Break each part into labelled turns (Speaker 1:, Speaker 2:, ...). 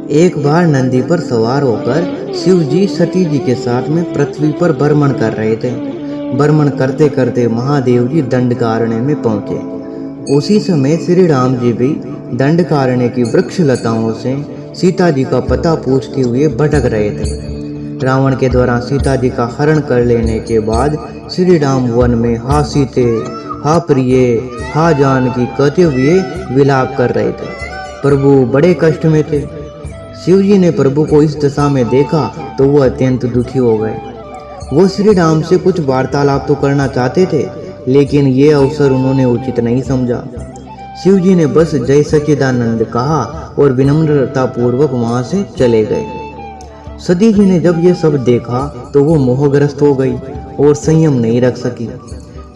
Speaker 1: एक बार नंदी पर सवार होकर शिव जी सती जी के साथ में पृथ्वी पर भ्रमण कर रहे थे। भ्रमण करते करते महादेव जी दंडकारण्य में पहुंचे। उसी समय श्री राम जी भी दंडकारण्य की वृक्ष लताओं से सीता जी का पता पूछते हुए भटक रहे थे। रावण के द्वारा सीता जी का हरण कर लेने के बाद श्री राम वन में हा सीते, हा प्रिय, हा जानकी कहते हुए विलाप कर रहे थे। प्रभु बड़े कष्ट में थे। शिव जी ने प्रभु को इस दशा में देखा तो वो अत्यंत दुखी हो गए। वो श्री राम से कुछ वार्तालाप तो करना चाहते थे, लेकिन ये अवसर उन्होंने उचित नहीं समझा। शिव जी ने बस जय सच्चिदानंद कहा और विनम्रता पूर्वक वहां से चले गए। सती जी ने जब ये सब देखा तो वो मोहग्रस्त हो गई और संयम नहीं रख सकी।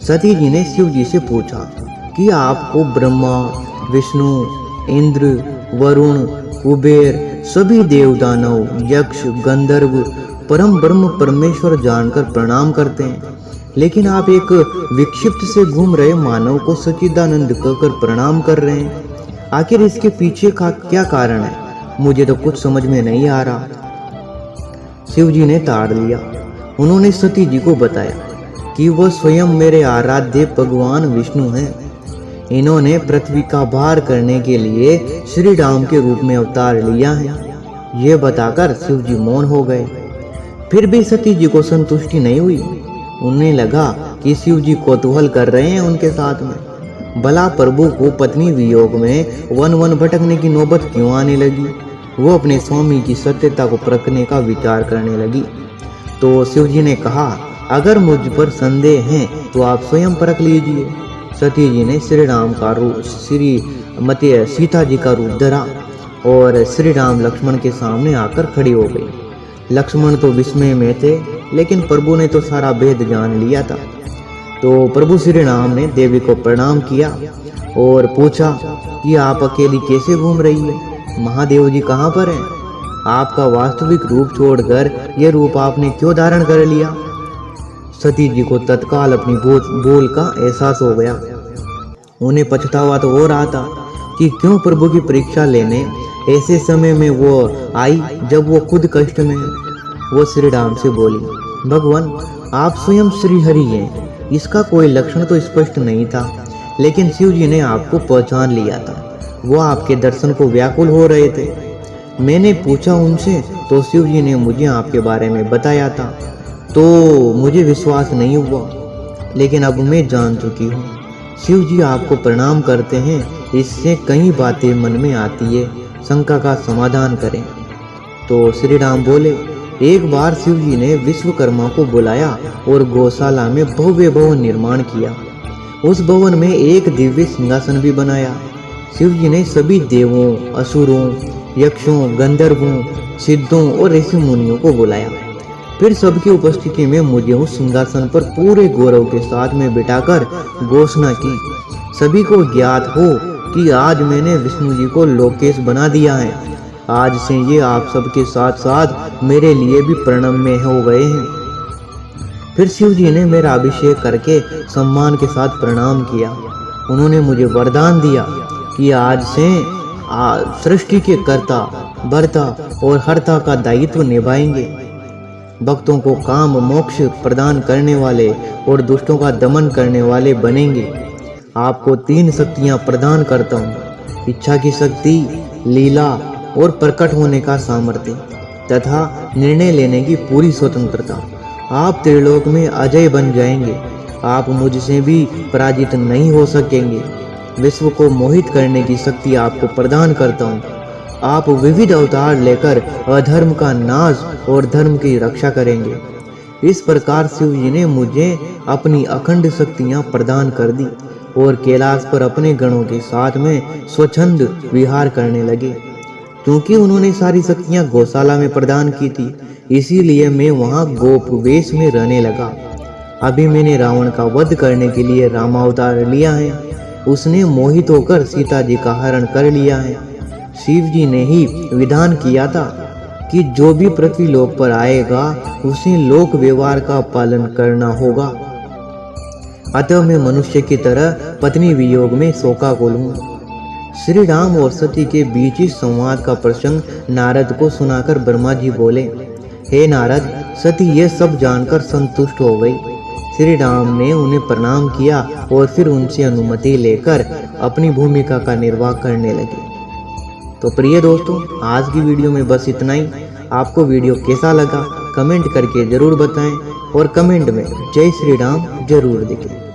Speaker 1: सती जी ने शिव जी से पूछा कि आपको ब्रह्मा, विष्णु, इंद्र, वरुण, कुबेर, सभी देव दानव, यक्ष, गंधर्व परम ब्रह्म परमेश्वर जानकर प्रणाम करते हैं, लेकिन आप एक विक्षिप्त से घूम रहे मानव को सच्चिदानंद कहकर प्रणाम कर रहे हैं। आखिर इसके पीछे का क्या कारण है? मुझे तो कुछ समझ में नहीं आ रहा। शिव जी ने ताड़ लिया। उन्होंने सती जी को बताया कि वह स्वयं मेरे आराध्य भगवान विष्णु हैं। इन्होंने पृथ्वी का भार करने के लिए श्री राम के रूप में अवतार लिया है। ये बताकर शिव जी मौन हो गए। फिर भी सती जी को संतुष्टि नहीं हुई। उन्हें लगा कि शिव जी कौतूहल कर रहे हैं उनके साथ में। भला प्रभु को पत्नी वियोग में वन वन भटकने की नौबत क्यों आने लगी? वो अपने स्वामी की सत्यता को परखने का विचार करने लगी। तो शिव जी ने कहा, अगर मुझ पर संदेह है तो आप स्वयं परख लीजिए। सती जी ने श्री राम का रूप, श्रीमती सीता जी का रूप धरा और श्री राम लक्ष्मण के सामने आकर खड़ी हो गई। लक्ष्मण तो विस्मय में थे, लेकिन प्रभु ने तो सारा भेद जान लिया था। तो प्रभु श्री राम ने देवी को प्रणाम किया और पूछा कि आप अकेली कैसे घूम रही है? महादेव जी कहाँ पर हैं? आपका वास्तविक रूप छोड़कर यह रूप आपने क्यों धारण कर लिया? सती जी को तत्काल अपनी बोल का एहसास हो गया। उन्हें पछतावा तो हो रहा था कि क्यों प्रभु की परीक्षा लेने ऐसे समय में वो आई जब वो खुद कष्ट में है। वो श्री राम से बोली, भगवान आप स्वयं श्री हरि हैं। इसका कोई लक्षण तो स्पष्ट नहीं था, लेकिन शिव जी ने आपको पहचान लिया था। वो आपके दर्शन को व्याकुल हो रहे थे। मैंने पूछा उनसे तो शिव जी ने मुझे आपके बारे में बताया था, तो मुझे विश्वास नहीं हुआ, लेकिन अब मैं जान चुकी हूँ। शिव जी आपको प्रणाम करते हैं, इससे कई बातें मन में आती है, शंका का समाधान करें। तो श्री राम बोले, एक बार शिव जी ने विश्वकर्मा को बुलाया और गौशाला में भव्य भवन निर्माण किया। उस भवन में एक दिव्य सिंहासन भी बनाया। शिव जी ने सभी देवों, असुरों, यक्षों, गंधर्वों, सिद्धों और ऋषि मुनियों को बुलाया। फिर सबकी उपस्थिति में मुझे उस सिंहासन पर पूरे गौरव के साथ में बिठाकर घोषणा की, सभी को ज्ञात हो कि आज मैंने विष्णु जी को लोकेश बना दिया है। आज से ये आप सबके साथ साथ मेरे लिए भी प्रणम्य हो गए हैं। फिर शिव जी ने मेरा अभिषेक करके सम्मान के साथ प्रणाम किया। उन्होंने मुझे वरदान दिया कि आज से सृष्टि के कर्ता, भर्ता और हर्ता का दायित्व निभाएंगे। भक्तों को काम मोक्ष प्रदान करने वाले और दुष्टों का दमन करने वाले बनेंगे। आपको 3 शक्तियां प्रदान करता हूँ, इच्छा की शक्ति, लीला और प्रकट होने का सामर्थ्य तथा निर्णय लेने की पूरी स्वतंत्रता। आप त्रिलोक में अजय बन जाएंगे। आप मुझसे भी पराजित नहीं हो सकेंगे। विश्व को मोहित करने की शक्ति आपको प्रदान करता हूँ। आप विविध अवतार लेकर अधर्म का नाश और धर्म की रक्षा करेंगे। इस प्रकार शिव जी ने मुझे अपनी अखंड शक्तियां प्रदान कर दी और कैलाश पर अपने गणों के साथ में स्वच्छंद विहार करने लगे। क्योंकि उन्होंने सारी शक्तियां गौशाला में प्रदान की थी, इसीलिए मैं वहां गोप वेश में रहने लगा। अभी मैंने रावण का वध करने के लिए रामावतार लिया है। उसने मोहित होकर सीता जी का हरण कर लिया है। शिव जी ने ही विधान किया था कि जो भी पृथ्वी लोक पर आएगा उसे लोक व्यवहार का पालन करना होगा। अतः मैं मनुष्य की तरह पत्नी वियोग में शोकाकुल हूँ। श्री राम और सती के बीच इस संवाद का प्रसंग नारद को सुनाकर ब्रह्मा जी बोले, हे नारद, सती ये सब जानकर संतुष्ट हो गई। श्री राम ने उन्हें प्रणाम किया और फिर उनसे अनुमति लेकर अपनी भूमिका का निर्वाह करने लगे। तो प्रिय दोस्तों, आज की वीडियो में बस इतना ही। आपको वीडियो कैसा लगा कमेंट करके जरूर बताएं और कमेंट में जय श्री राम जरूर लिखें।